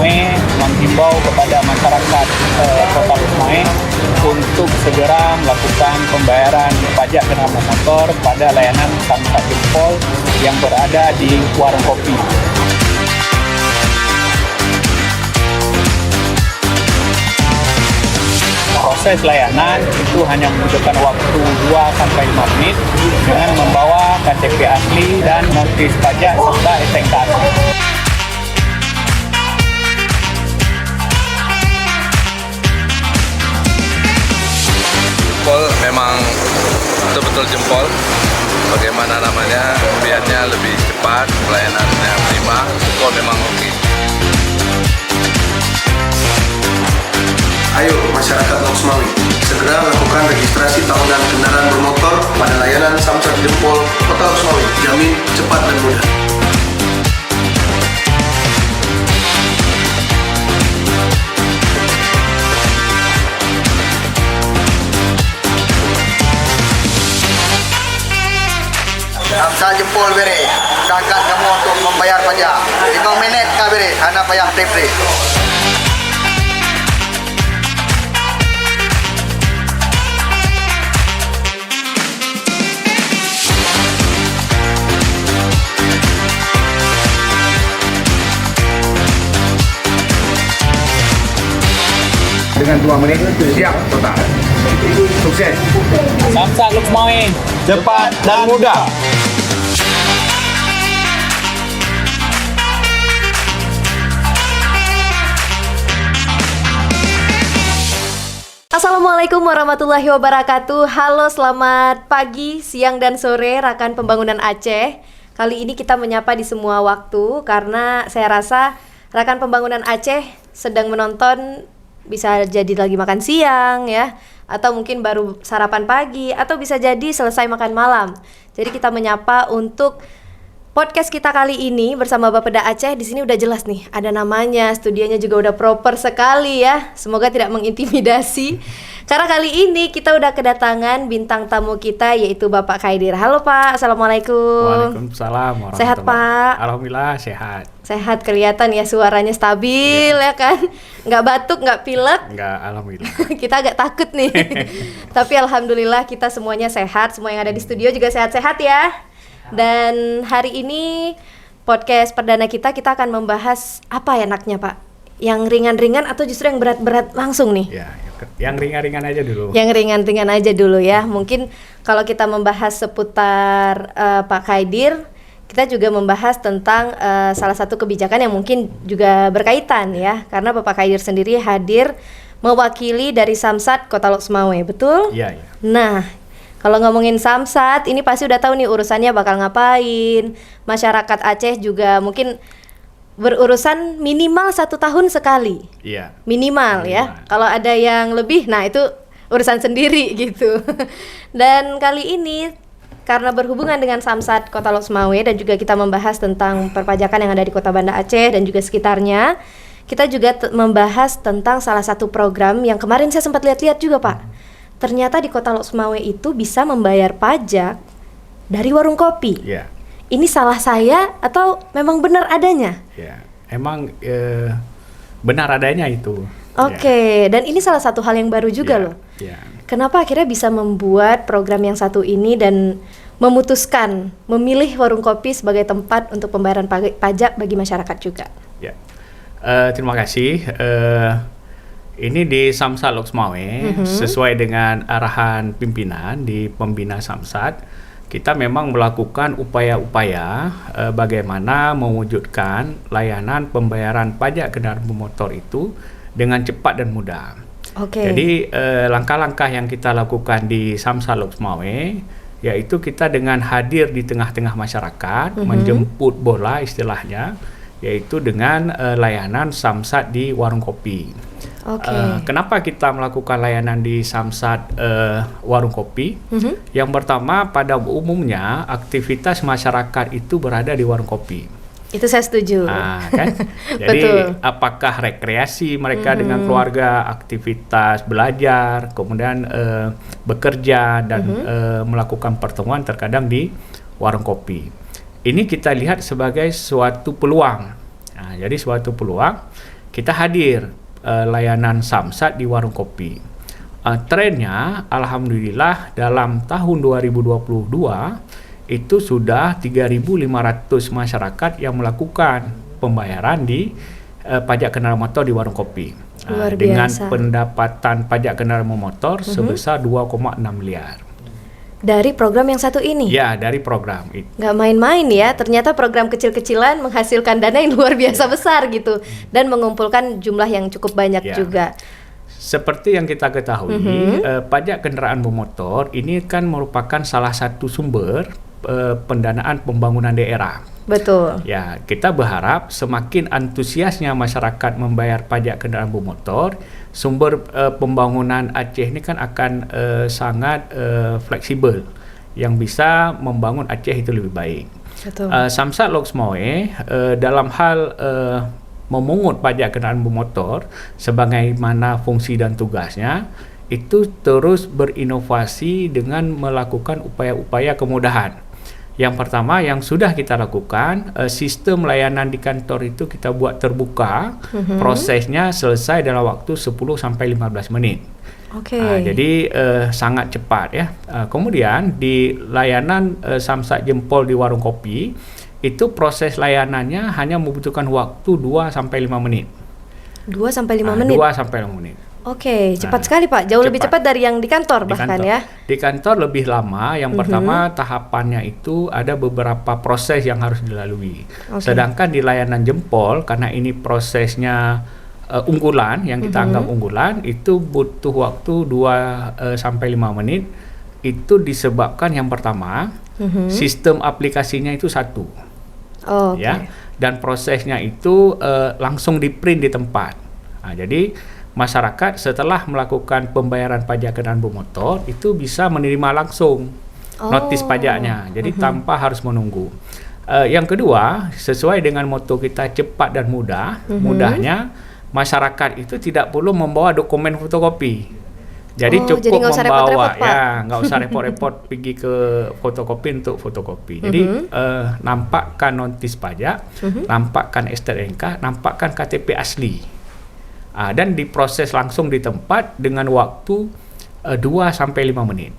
Lukmawe menghimbau kepada masyarakat Kota Lukmawe untuk segera melakukan pembayaran pajak kendaraan bermotor pada layanan Samsat Jempol yang berada di warung kopi. Proses layanan itu hanya membutuhkan waktu 2-5 menit dengan membawa KTP asli dan notis pajak serta STNK asli. Jempol memang betul-betul jempol. Bagaimana namanya, biarnya lebih cepat, pelayanannya prima, jempol memang oke. Ayo masyarakat Loksmawe, segera lakukan registrasi tahunan kendaraan bermotor pada layanan Samsat Jempol Kota Loksmawe. Jamin cepat dan mudah. Samsat Jempol bere, mudahkan kamu untuk membayar pajak. 5 minit kah bere, hanya payah tip-tip. Dengan 2 menit siap total. Sukses. Samsat Lukmawe, cepat dan mudah. Assalamualaikum warahmatullahi wabarakatuh. Halo, selamat pagi, siang, dan sore rekan pembangunan Aceh. Kali ini kita menyapa di semua waktu karena saya rasa rekan pembangunan Aceh sedang menonton, bisa jadi lagi makan siang ya, atau mungkin baru sarapan pagi, atau bisa jadi selesai makan malam. Jadi kita menyapa untuk podcast kita kali ini bersama Bapeda Aceh. Di sini udah jelas nih, ada namanya, studionya juga udah proper sekali ya. Semoga tidak mengintimidasi. Karena kali ini kita udah kedatangan bintang tamu kita, yaitu Bapak Khaidir. Halo Pak, Assalamualaikum. Waalaikumsalam warahmatullahi. Sehat Pak? Alhamdulillah sehat. Sehat, kelihatan ya, suaranya stabil ya kan. Nggak batuk, nggak pilek. Enggak, alhamdulillah. Kita agak takut nih. Tapi alhamdulillah kita semuanya sehat. Semua yang ada di studio juga sehat-sehat ya. Dan hari ini podcast perdana kita akan membahas apa ya enaknya Pak? Yang ringan-ringan atau justru yang berat-berat langsung nih? Ya, yang ringan-ringan aja dulu. Yang ringan-ringan aja dulu ya. Mungkin kalau kita membahas seputar Pak Khaidir, kita juga membahas tentang salah satu kebijakan yang mungkin juga berkaitan ya. Karena Bapak Khaidir sendiri hadir mewakili dari Samsat Kota Loksmawe, betul? Iya, iya. Nah, kalau ngomongin Samsat, ini pasti udah tahu nih urusannya bakal ngapain. Masyarakat Aceh juga mungkin berurusan minimal 1 tahun sekali. Iya. Minimal ya. Kalau ada yang lebih, nah itu urusan sendiri gitu. Dan kali ini karena berhubungan dengan Samsat Kota Loksmawe dan juga kita membahas tentang perpajakan yang ada di Kota Banda Aceh dan juga sekitarnya, kita juga membahas tentang salah satu program yang kemarin saya sempat lihat-lihat juga Pak. Ternyata di Kota Loksmawe itu bisa membayar pajak dari warung kopi. Iya. Ini salah saya atau memang benar adanya? Ya, emang benar adanya itu. Oke, dan ini salah satu hal yang baru juga loh. Ya. Kenapa akhirnya bisa membuat program yang satu ini dan memutuskan memilih warung kopi sebagai tempat untuk pembayaran pajak bagi masyarakat juga? Ya. Terima kasih. Ini di Samsat Loksmawe sesuai dengan arahan pimpinan di pembina Samsat. Kita memang melakukan upaya-upaya bagaimana mewujudkan layanan pembayaran pajak kendaraan bermotor itu dengan cepat dan mudah. Oke. Jadi langkah-langkah yang kita lakukan di Samsat Loksmawe yaitu kita dengan hadir di tengah-tengah masyarakat, menjemput bola istilahnya, yaitu dengan layanan Samsat di warung kopi. Kenapa kita melakukan layanan di Samsat warung kopi? Yang pertama, pada umumnya aktivitas masyarakat itu berada di warung kopi. Itu saya setuju. Kan? Jadi Betul. apakah rekreasi mereka dengan keluarga, aktivitas belajar, kemudian bekerja dan melakukan pertemuan terkadang di warung kopi. Ini kita lihat sebagai suatu peluang. Jadi suatu peluang kita hadir layanan samsat di warung kopi. Trennya alhamdulillah dalam tahun 2022 itu sudah 3.500 masyarakat yang melakukan pembayaran di pajak kendaraan motor di warung kopi. Luar Dengan biasa. pendapatan pajak kendaraan bermotor sebesar 2,6 miliar. Dari program yang satu ini. Ya, dari program itu. Nggak main-main ya, ternyata program kecil-kecilan menghasilkan dana yang luar biasa besar gitu. Dan mengumpulkan jumlah yang cukup banyak Ya. juga. Seperti yang kita ketahui, pajak kendaraan bermotor ini kan merupakan salah satu sumber pendanaan pembangunan daerah. Betul. Ya, kita berharap semakin antusiasnya masyarakat membayar pajak kendaraan bermotor, sumber pembangunan Aceh ini kan akan sangat fleksibel, yang bisa membangun Aceh itu lebih baik. Betul. Samsat Lok Semawe dalam hal memungut pajak kendaraan bermotor sebagaimana fungsi dan tugasnya itu terus berinovasi dengan melakukan upaya-upaya kemudahan. Yang pertama yang sudah kita lakukan, sistem layanan di kantor itu kita buat terbuka, prosesnya selesai dalam waktu 10 sampai 15 menit. Oke. Jadi sangat cepat ya. Kemudian di layanan samsat jempol di warung kopi itu proses layanannya hanya membutuhkan waktu 2 sampai 5 menit. 2 sampai 5 menit. 2 sampai 5 menit. Oke, cepat sekali Pak. Jauh lebih cepat cepat. dari yang di kantor Di bahkan kantor. ya. Di kantor lebih lama. Yang pertama tahapannya itu ada beberapa proses yang harus dilalui. Oke. Sedangkan di layanan jempol karena ini prosesnya unggulan yang kita anggap unggulan itu butuh waktu 2 sampai 5 menit. Itu disebabkan yang pertama sistem aplikasinya itu satu. Oh, oke. Ya, dan prosesnya itu langsung di print di tempat. Jadi masyarakat setelah melakukan pembayaran pajak kendaraan bermotor itu bisa menerima langsung notis pajaknya, jadi tanpa harus menunggu. Yang kedua, sesuai dengan moto kita cepat dan mudah, mudahnya masyarakat itu tidak perlu membawa dokumen fotokopi. Jadi jadi cukup nggak usah membawa, repot-repot, Pak. ya nggak usah repot-repot pergi ke fotokopi untuk fotokopi. Jadi nampakkan notis pajak, nampakkan STNK, nampakkan KTP asli. Dan diproses langsung di tempat dengan waktu 2 sampai 5 menit.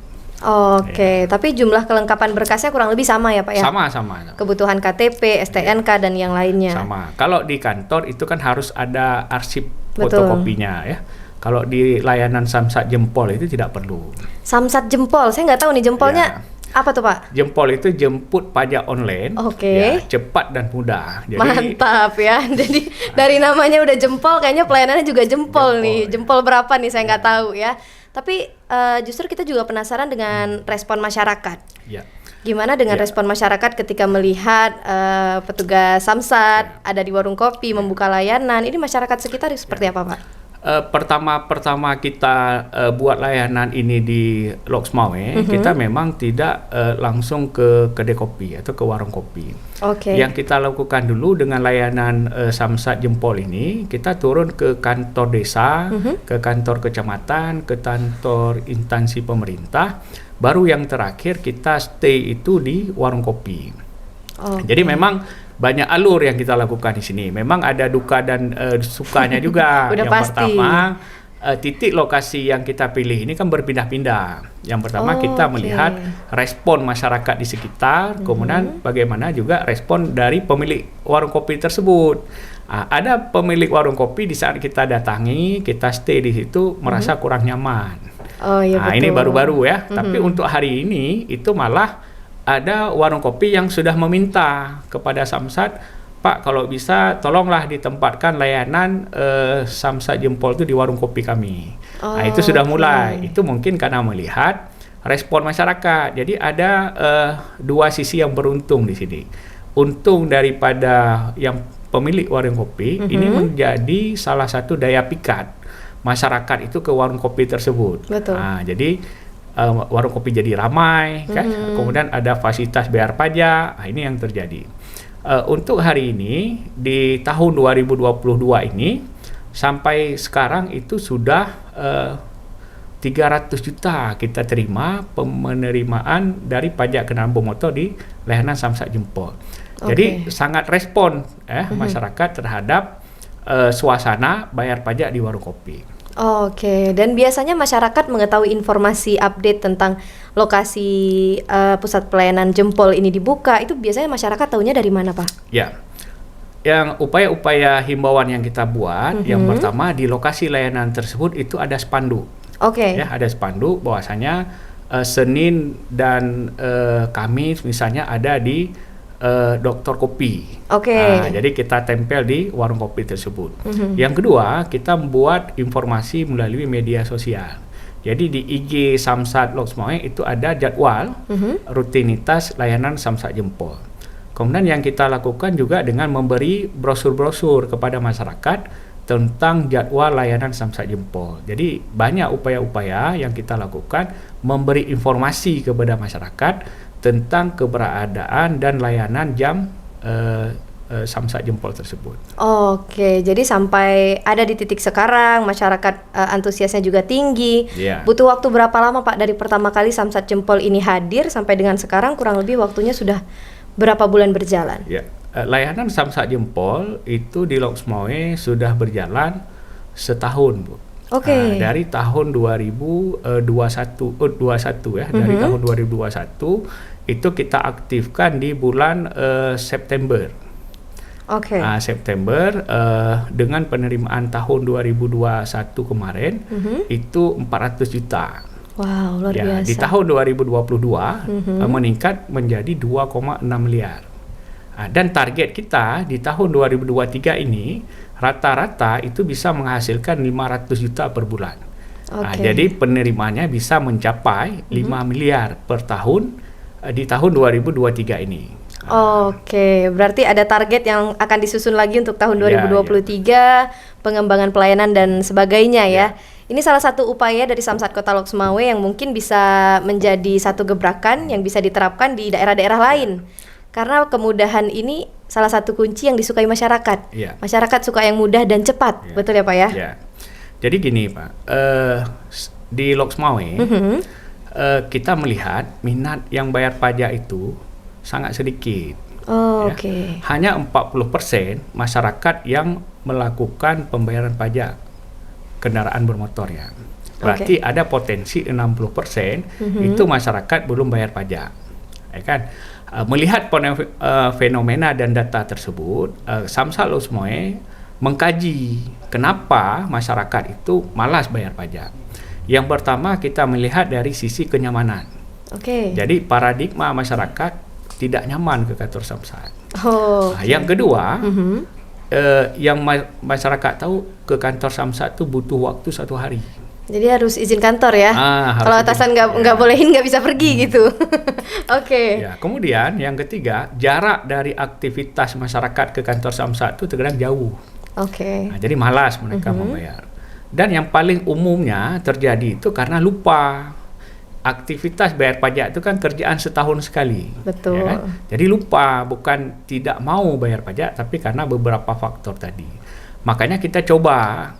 Oke, tapi jumlah kelengkapan berkasnya kurang lebih sama ya Pak ya? Sama-sama. Kebutuhan KTP, STNK dan yang lainnya. Sama. Kalau di kantor itu kan harus ada arsip Betul. fotokopinya ya. Kalau di layanan samsat jempol itu tidak perlu. Samsat jempol, saya nggak tahu nih jempolnya apa tuh Pak? Jempol itu jemput pajak online. Oke. Ya, cepat dan mudah. Jadi Mantap ya. Jadi dari namanya udah jempol, kayaknya pelayanannya juga jempol nih. ya. Jempol berapa nih saya nggak tahu ya. Tapi justru kita juga penasaran dengan respon masyarakat. ya. Gimana dengan respon masyarakat ketika melihat petugas samsat ada di warung kopi membuka layanan? Ini masyarakat sekitar seperti apa Pak? Pertama kita buat layanan ini di Lok Semawe, kita memang tidak langsung ke kedai kopi atau ke warung kopi. Oke. Yang kita lakukan dulu dengan layanan samsat jempol ini, kita turun ke kantor desa, ke kantor kecamatan, ke kantor instansi pemerintah. Baru yang terakhir kita stay itu di warung kopi. Oke. Jadi memang banyak alur yang kita lakukan di sini. Memang ada duka dan sukanya juga. Udah Yang pasti. pertama, titik lokasi yang kita pilih ini kan berpindah-pindah. Yang pertama kita oke. melihat respon masyarakat di sekitar, kemudian bagaimana juga respon dari pemilik warung kopi tersebut. Ada pemilik warung kopi di saat kita datangi, kita stay di situ merasa kurang nyaman. Oh iya betul. Ini baru-baru ya. Tapi untuk hari ini itu malah ada warung kopi yang sudah meminta kepada samsat, Pak kalau bisa tolonglah ditempatkan layanan samsat jempol itu di warung kopi kami. Itu sudah mulai. Itu mungkin karena melihat respon masyarakat. Jadi ada dua sisi yang beruntung di sini. Untung daripada yang pemilik warung kopi ini menjadi salah satu daya pikat masyarakat itu ke warung kopi tersebut. Betul. Jadi warung kopi jadi ramai, kan? Kemudian ada fasilitas bayar pajak. Ini yang terjadi. Untuk hari ini di tahun 2022 ini sampai sekarang itu sudah 300 juta kita terima penerimaan dari pajak kendaraan bermotor di layanan samsat jempol. Jadi sangat respon masyarakat terhadap suasana bayar pajak di warung kopi. Oke, dan biasanya masyarakat mengetahui informasi update tentang lokasi pusat pelayanan jempol ini dibuka, itu biasanya masyarakat tahunya dari mana, Pak? Ya, yang upaya-upaya himbauan yang kita buat, yang pertama di lokasi layanan tersebut itu ada spanduk. Oke. Ya, ada spanduk bahwasanya Senin dan Kamis misalnya ada di Dokter Kopi. Oke. Nah, jadi kita tempel di warung kopi tersebut. Yang kedua, kita membuat informasi melalui media sosial. Jadi di IG Samsat Loks Mawé itu ada jadwal rutinitas layanan Samsat Jempol. Kemudian yang kita lakukan juga dengan memberi brosur-brosur kepada masyarakat tentang jadwal layanan Samsat Jempol. Jadi banyak upaya-upaya yang kita lakukan memberi informasi kepada masyarakat tentang keberadaan dan layanan jam Samsat Jempol tersebut. Oke, jadi sampai ada di titik sekarang masyarakat antusiasnya juga tinggi. Iya. Butuh waktu berapa lama, Pak, dari pertama kali Samsat Jempol ini hadir sampai dengan sekarang, kurang lebih waktunya sudah berapa bulan berjalan? Ya, layanan Samsat Jempol itu di Loks Mawé sudah berjalan setahun, Bu. Oke. Dari tahun 2021 ya, dari tahun 2021 itu kita aktifkan di bulan September. Oke. September dengan penerimaan tahun 2021 kemarin itu 400 juta. Wow, luar Ya, biasa. di tahun 2022 meningkat menjadi 2,6 miliar. Dan target kita di tahun 2023 ini rata-rata itu bisa menghasilkan 500 juta per bulan. Oke. Jadi penerimaannya bisa mencapai 5 miliar per tahun di tahun 2023 ini. Oke, berarti ada target yang akan disusun lagi untuk tahun 2023, pengembangan pelayanan dan sebagainya ya. Ini salah satu upaya dari Samsat Kota Loks Mawé yang mungkin bisa menjadi satu gebrakan yang bisa diterapkan di daerah-daerah lain. Karena kemudahan ini salah satu kunci yang disukai masyarakat. Ya. Masyarakat suka yang mudah dan cepat, betul ya, Pak ya? Ya. Jadi gini, Pak, di Loks Mawé kita melihat minat yang bayar pajak itu sangat sedikit. Oh, Ya. Oke. Hanya 40% masyarakat yang melakukan pembayaran pajak kendaraan bermotor ya. Berarti ada potensi 60% itu masyarakat belum bayar pajak. Ya kan? Melihat fenomena dan data tersebut, Samsat Loks Mawé mengkaji kenapa masyarakat itu malas bayar pajak. Yang pertama kita melihat dari sisi kenyamanan. Oke. Jadi paradigma masyarakat tidak nyaman ke kantor Samsat. Oh. Yang kedua, yang masyarakat tahu ke kantor Samsat itu butuh waktu 1 hari. Jadi harus izin kantor ya. Harus Kalau izin. atasan nggak bolehin nggak bisa pergi gitu. Oke. Ya, kemudian yang ketiga, jarak dari aktivitas masyarakat ke kantor Samsat itu terkadang jauh. Oke. Nah, jadi malas mereka membayar. Dan yang paling umumnya terjadi itu karena lupa. Aktivitas bayar pajak itu kan kerjaan setahun sekali. Betul. Ya kan? Jadi lupa, bukan tidak mau bayar pajak, tapi karena beberapa faktor tadi. Makanya kita coba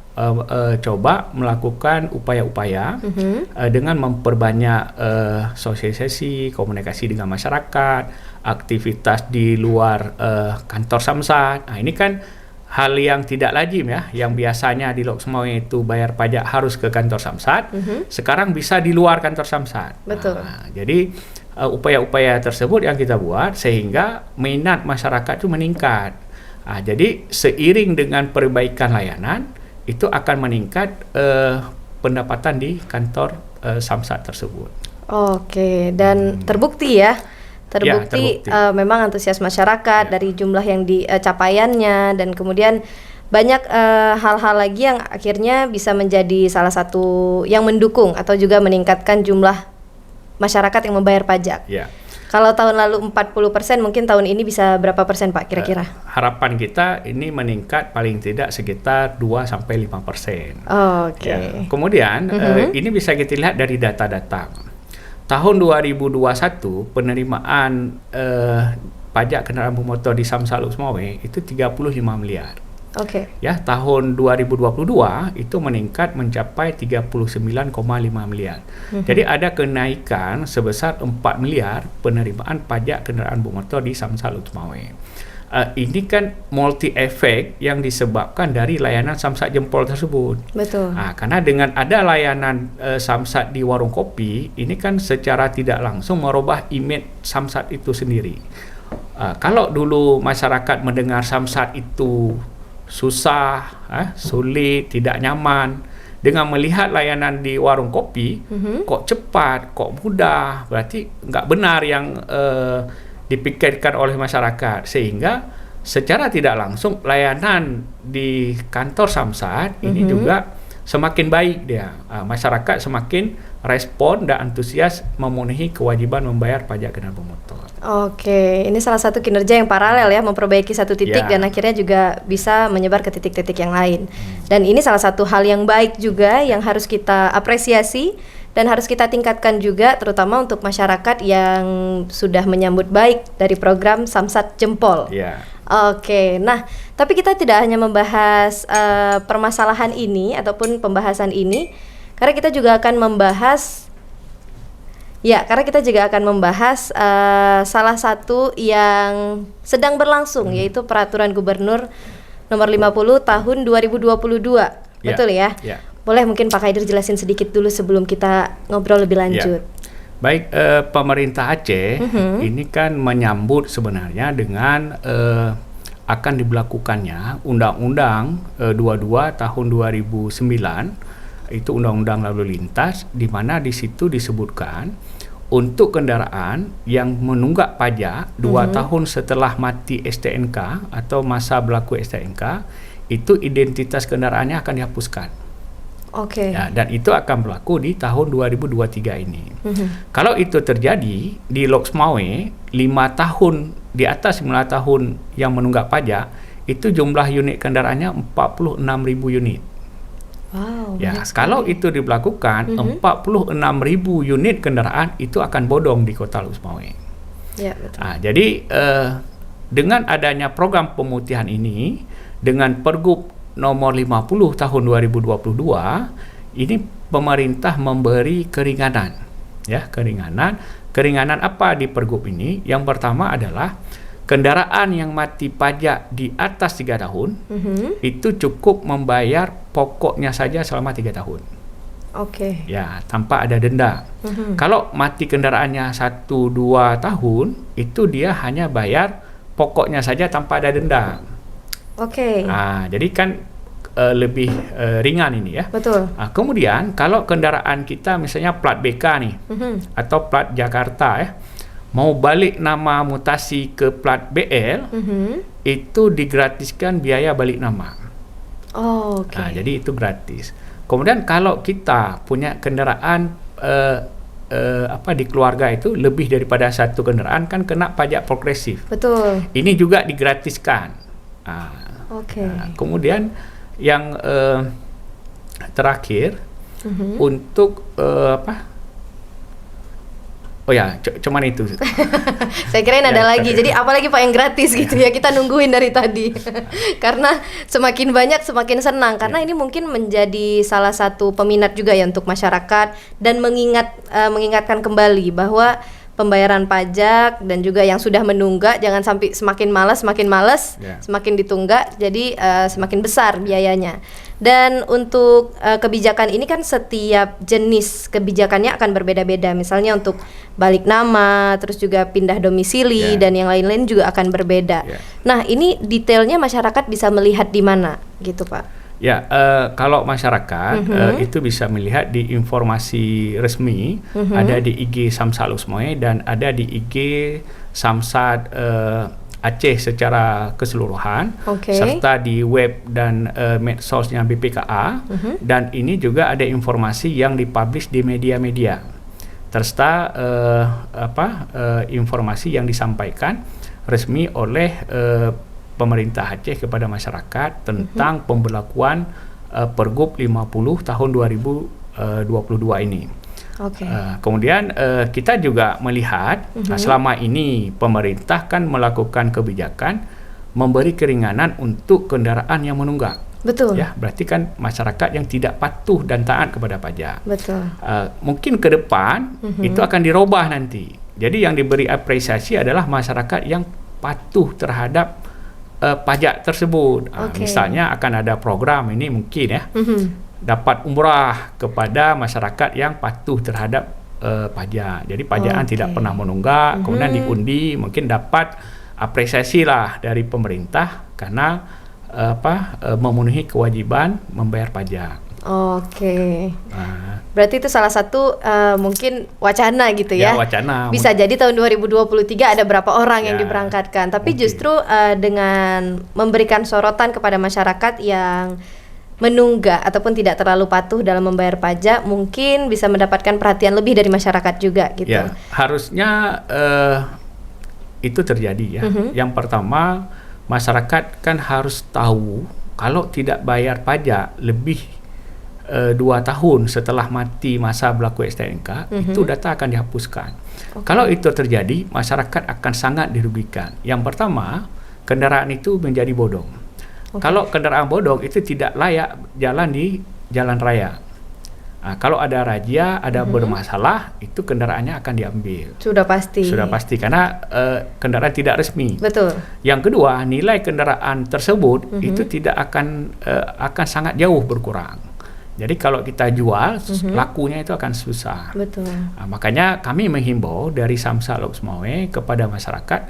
melakukan upaya-upaya dengan memperbanyak sosialisasi, komunikasi dengan masyarakat, aktivitas di luar kantor Samsat. Nah, ini kan hal yang tidak lazim ya, yang biasanya di Loks Mawé itu bayar pajak harus ke kantor Samsat, sekarang bisa di luar kantor Samsat. Betul. Nah, jadi upaya-upaya tersebut yang kita buat sehingga minat masyarakat itu meningkat. Nah, jadi seiring dengan perbaikan layanan itu akan meningkat pendapatan di kantor Samsat tersebut. Oke, dan terbukti ya. Terbukti, terbukti. Memang antusias masyarakat dari jumlah yang capaiannya, dan kemudian banyak hal-hal lagi yang akhirnya bisa menjadi salah satu yang mendukung atau juga meningkatkan jumlah masyarakat yang membayar pajak. Ya. Kalau tahun lalu 40%, mungkin tahun ini bisa berapa persen, Pak, kira-kira? Harapan kita ini meningkat paling tidak sekitar 2-5%. Oke. Ya. Kemudian ini bisa kita lihat dari data-data. Tahun 2021 penerimaan pajak kendaraan bermotor di Samsat Loks Mawé itu 35 miliar. Oke. Ya, tahun 2022 itu meningkat mencapai 39,5 miliar. Jadi ada kenaikan sebesar 4 miliar penerimaan pajak kendaraan bermotor di Samsat Loks Mawé. Ini kan multi efek yang disebabkan dari layanan samsat jempol tersebut. Betul. Karena dengan ada layanan samsat di warung kopi, ini kan secara tidak langsung merubah image samsat itu sendiri. Kalau dulu masyarakat mendengar samsat itu susah, sulit, tidak nyaman, dengan melihat layanan di warung kopi, kok cepat, kok mudah, berarti nggak benar yang dipikirkan oleh masyarakat, sehingga secara tidak langsung layanan di kantor samsat ini juga semakin baik dia. Masyarakat semakin respon dan antusias memenuhi kewajiban membayar pajak kendaraan bermotor. Oke, ini salah satu kinerja yang paralel ya, memperbaiki satu titik dan akhirnya juga bisa menyebar ke titik-titik yang lain. Dan ini salah satu hal yang baik juga yang harus kita apresiasi dan harus kita tingkatkan juga, terutama untuk masyarakat yang sudah menyambut baik dari program Samsat Jempol. Oke, nah tapi kita tidak hanya membahas permasalahan ini ataupun pembahasan ini, karena kita juga akan membahas salah satu yang sedang berlangsung, yaitu Peraturan Gubernur Nomor 50 Tahun 2022. Betul ya? Boleh mungkin Pak Kaidir jelasin sedikit dulu sebelum kita ngobrol lebih lanjut. Baik, pemerintah Aceh ini kan menyambut sebenarnya dengan akan diberlakukannya Undang-Undang 22 tahun 2009, itu Undang-Undang Lalu Lintas, di mana di situ disebutkan untuk kendaraan yang menunggak pajak 2 tahun setelah mati STNK atau masa berlaku STNK, itu identitas kendaraannya akan dihapuskan. Dan itu akan berlaku di tahun 2023 ini. Kalau itu terjadi di Loks Mawé, 5 tahun di atas 5 tahun yang menunggak pajak, itu jumlah unit kendaraannya 46.000 unit. Kalau itu diberlakukan, 46.000 unit kendaraan itu akan bodong di Kota Loks Mawé. Jadi dengan adanya program pemutihan ini, dengan Pergub Nomor 50 tahun 2022, ini pemerintah memberi keringanan. Keringanan apa di Pergub ini? Yang pertama adalah kendaraan yang mati pajak di atas 3 tahun, itu cukup membayar pokoknya saja selama 3 tahun. Tanpa ada denda. Kalau mati kendaraannya 1-2 tahun, itu dia hanya bayar pokoknya saja tanpa ada denda. Jadi kan lebih ringan ini ya. Betul. Kemudian kalau kendaraan kita misalnya plat BK nih, atau plat Jakarta ya, mau balik nama mutasi ke plat BL, itu digratiskan biaya balik nama. Jadi itu gratis. Kemudian kalau kita punya kendaraan di keluarga itu lebih daripada 1 kendaraan, kan kena pajak progresif. Betul. Ini juga digratiskan. Kemudian yang terakhir untuk cuman itu. Saya kirain ada lagi. Jadi apalagi Pak yang gratis gitu ya, kita nungguin dari tadi. Karena semakin banyak semakin senang, karena ini mungkin menjadi salah satu peminat juga ya untuk masyarakat, dan mengingatkan kembali bahwa pembayaran pajak dan juga yang sudah menunggak jangan sampai semakin malas, semakin ditunggak, jadi semakin besar biayanya. Dan untuk kebijakan ini kan setiap jenis kebijakannya akan berbeda-beda. Misalnya untuk balik nama, terus juga pindah domisili dan yang lain-lain juga akan berbeda. Nah, ini detailnya masyarakat bisa melihat di mana gitu, Pak? Kalau masyarakat itu bisa melihat di informasi resmi, ada di IG Samsat Loks Mawé dan ada di IG Samsat Aceh secara keseluruhan, serta di web dan medsosnya BPKA, dan ini juga ada informasi yang dipublish di media-media, serta informasi yang disampaikan resmi oleh pemerintah Aceh kepada masyarakat tentang pemberlakuan Pergub 50 tahun 2022 ini. Kemudian kita juga melihat selama ini pemerintah kan melakukan kebijakan memberi keringanan untuk kendaraan yang menunggak. Betul. Berarti kan masyarakat yang tidak patuh dan taat kepada pajak. Betul. Mungkin ke depan itu akan dirubah nanti. Jadi yang diberi apresiasi adalah masyarakat yang patuh terhadap pajak tersebut. Okey. Misalnya akan ada program ini mungkin ya, dapat umrah kepada masyarakat yang patuh terhadap pajak. Jadi pajakan Okey. tidak pernah menunggak, kemudian diundi, mungkin dapat apresiasi lah dari pemerintah karena memenuhi kewajiban membayar pajak. Oke. Ah, Berarti itu salah satu mungkin wacana gitu ya. Ya, wacana. Bisa jadi tahun 2023 ada berapa orang yang Ya, diberangkatkan. Tapi mungkin. justru dengan memberikan sorotan kepada masyarakat yang menunggak ataupun tidak terlalu patuh dalam membayar pajak, mungkin bisa mendapatkan perhatian lebih dari masyarakat juga gitu. Ya, harusnya itu terjadi ya. Yang pertama, masyarakat kan harus tahu kalau tidak bayar pajak lebih 2 tahun setelah mati masa berlaku STNK, itu data akan dihapuskan. Kalau itu terjadi, masyarakat akan sangat dirugikan. Yang pertama, kendaraan itu menjadi bodong. Kalau kendaraan bodong itu tidak layak jalan di jalan raya. Nah, kalau ada razia, ada bermasalah, itu kendaraannya akan diambil. Sudah pasti. Sudah pasti karena kendaraan tidak resmi. Betul. Yang kedua, nilai kendaraan tersebut itu tidak akan sangat jauh berkurang. Jadi kalau kita jual, lakunya itu akan susah. Betul. Nah, makanya kami menghimbau dari Samsat Lok Sumawe kepada masyarakat,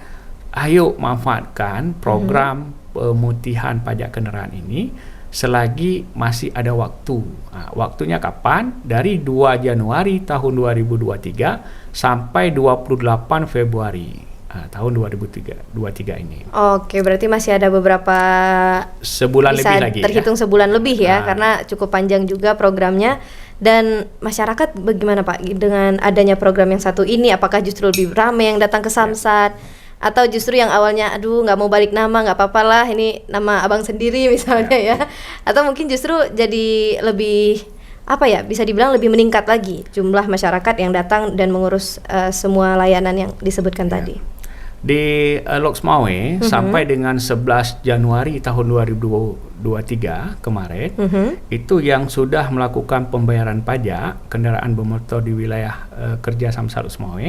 ayo manfaatkan program pemutihan pajak kendaraan ini selagi masih ada waktu. Nah, waktunya kapan? Dari 2 Januari tahun 2023 sampai 28 Februari tahun 2023 ini. Oke, berarti masih ada beberapa Sebulan bisa lebih lagi. terhitung Ya. sebulan lebih ya, Ah. karena cukup panjang juga programnya. Dan masyarakat bagaimana Pak dengan adanya program yang satu ini? Apakah justru lebih ramai yang datang ke Samsat? Atau justru yang awalnya, aduh nggak mau balik nama, nggak apa-apa lah, ini nama abang sendiri misalnya ya. Atau mungkin justru jadi lebih, bisa dibilang lebih meningkat lagi jumlah masyarakat yang datang dan mengurus semua layanan yang disebutkan tadi. Di Lok Sumawe sampai dengan 11 Januari tahun 2023 kemarin, itu yang sudah melakukan pembayaran pajak kendaraan bermotor di wilayah kerja Samsat Lok Sumawe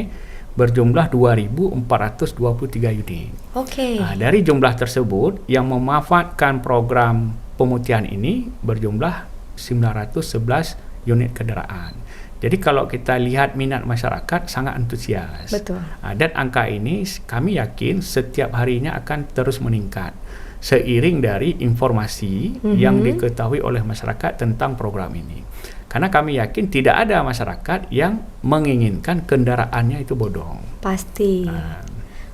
berjumlah 2.423 unit. Oke. Nah, dari jumlah tersebut yang memanfaatkan program pemutihan ini berjumlah 911 unit kendaraan. Jadi kalau kita lihat minat masyarakat sangat antusias. Betul. Dan angka ini kami yakin setiap harinya akan terus meningkat seiring dari informasi yang diketahui oleh masyarakat tentang program ini. Karena kami yakin tidak ada masyarakat yang menginginkan kendaraannya itu bodong. Pasti.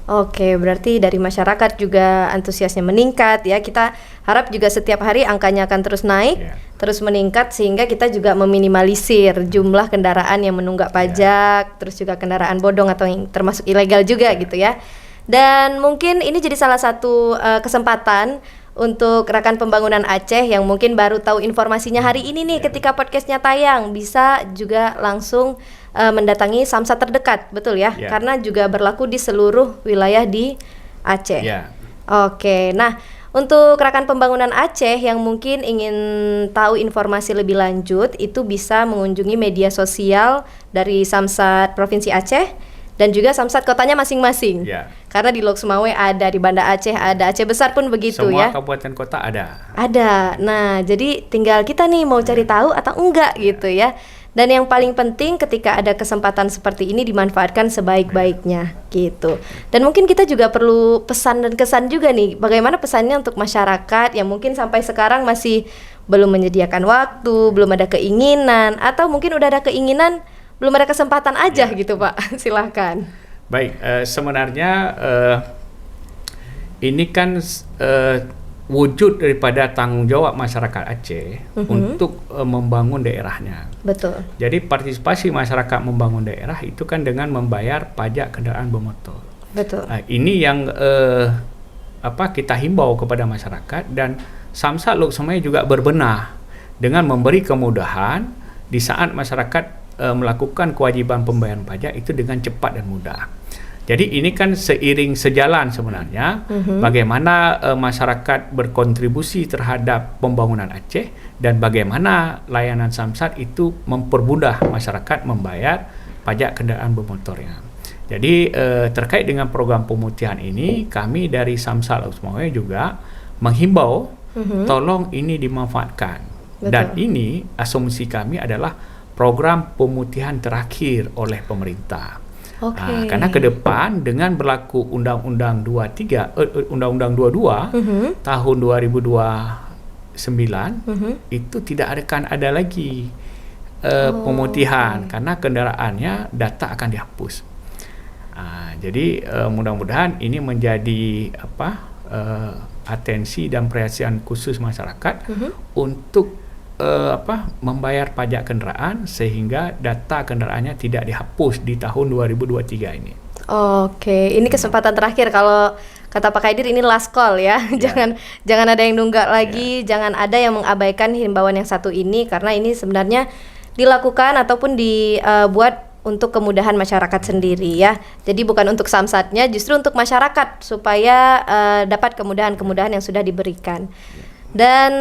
Oke, berarti dari masyarakat juga antusiasnya meningkat ya. Kita harap juga setiap hari angkanya akan terus naik, terus meningkat sehingga kita juga meminimalisir jumlah kendaraan yang menunggak pajak, terus juga kendaraan bodong atau yang termasuk ilegal juga gitu ya. Dan mungkin ini jadi salah satu kesempatan untuk rekan pembangunan Aceh yang mungkin baru tahu informasinya hari ini nih ketika podcastnya tayang, bisa juga langsung mendatangi Samsat terdekat, betul ya? Karena juga berlaku di seluruh wilayah di Aceh. Oke, nah untuk rekan pembangunan Aceh yang mungkin ingin tahu informasi lebih lanjut, itu bisa mengunjungi media sosial dari Samsat Provinsi Aceh dan juga Samsat kotanya masing-masing. Karena di Lok Sumawe ada, di Banda Aceh ada, Aceh Besar pun begitu. Semua ya. kabupaten kota ada. Ada. Nah, jadi tinggal kita nih mau cari tahu atau enggak gitu ya. Dan yang paling penting ketika ada kesempatan seperti ini dimanfaatkan sebaik-baiknya gitu. Dan mungkin kita juga perlu pesan dan kesan juga nih. Bagaimana pesannya untuk masyarakat yang mungkin sampai sekarang masih belum menyediakan waktu, belum ada keinginan, atau mungkin udah ada keinginan belum ada kesempatan aja gitu Pak. Silahkan. Baik, sebenarnya ini kan wujud daripada tanggung jawab masyarakat Aceh untuk membangun daerahnya. Betul. Jadi partisipasi masyarakat membangun daerah itu kan dengan membayar pajak kendaraan bermotor. Betul. Ini yang kita himbau kepada masyarakat, dan Samsat Lok Sumawe juga berbenah dengan memberi kemudahan di saat masyarakat melakukan kewajiban pembayaran pajak itu dengan cepat dan mudah. Jadi ini kan seiring sejalan sebenarnya bagaimana masyarakat berkontribusi terhadap pembangunan Aceh dan bagaimana layanan Samsat itu mempermudah masyarakat membayar pajak kendaraan bermotornya. Jadi terkait dengan program pemutihan ini, kami dari Samsat Lok Sumawwe juga menghimbau tolong ini dimanfaatkan. Betul. Dan ini asumsi kami adalah program pemutihan terakhir oleh pemerintah. Oke. Karena ke depan dengan berlaku Undang-Undang 22 tahun 2029 itu tidak akan ada lagi pemutihan karena kendaraannya data akan dihapus. Jadi mudah-mudahan ini menjadi atensi dan perhatian khusus masyarakat untuk membayar pajak kendaraan sehingga data kendaraannya tidak dihapus di tahun 2023 ini. Oke, ini kesempatan terakhir kalau kata Pak Kaidir ini last call ya. Jangan ada yang nunggak lagi, jangan ada yang mengabaikan himbauan yang satu ini karena ini sebenarnya dilakukan ataupun dibuat untuk kemudahan masyarakat sendiri ya. Jadi bukan untuk Samsatnya, justru untuk masyarakat supaya dapat kemudahan-kemudahan yang sudah diberikan. Dan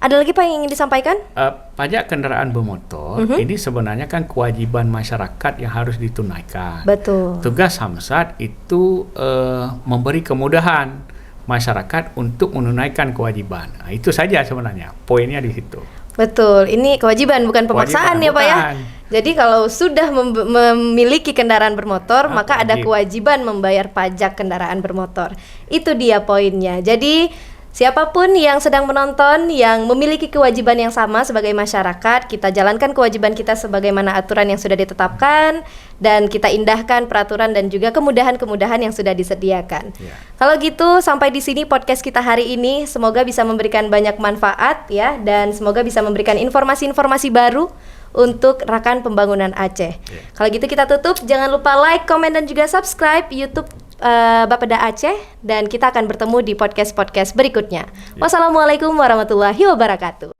ada lagi Pak yang ingin disampaikan? Pajak kendaraan bermotor ini sebenarnya kan kewajiban masyarakat yang harus ditunaikan. Betul. Tugas Samsat itu memberi kemudahan masyarakat untuk menunaikan kewajiban. Itu saja sebenarnya poinnya di situ. Betul, ini kewajiban bukan pemaksaan ya Pak ya. Jadi kalau sudah memiliki kendaraan bermotor, maka ada kewajiban membayar pajak kendaraan bermotor. Itu dia poinnya. Jadi siapapun yang sedang menonton yang memiliki kewajiban yang sama sebagai masyarakat, kita jalankan kewajiban kita sebagaimana aturan yang sudah ditetapkan dan kita indahkan peraturan dan juga kemudahan-kemudahan yang sudah disediakan. Kalau gitu sampai di sini podcast kita hari ini, semoga bisa memberikan banyak manfaat ya dan semoga bisa memberikan informasi-informasi baru untuk Rakan Pembangunan Aceh. Kalau gitu kita tutup, jangan lupa like, komen dan juga subscribe YouTube Bapeda Aceh dan kita akan bertemu di podcast-podcast berikutnya. Wassalamualaikum warahmatullahi wabarakatuh.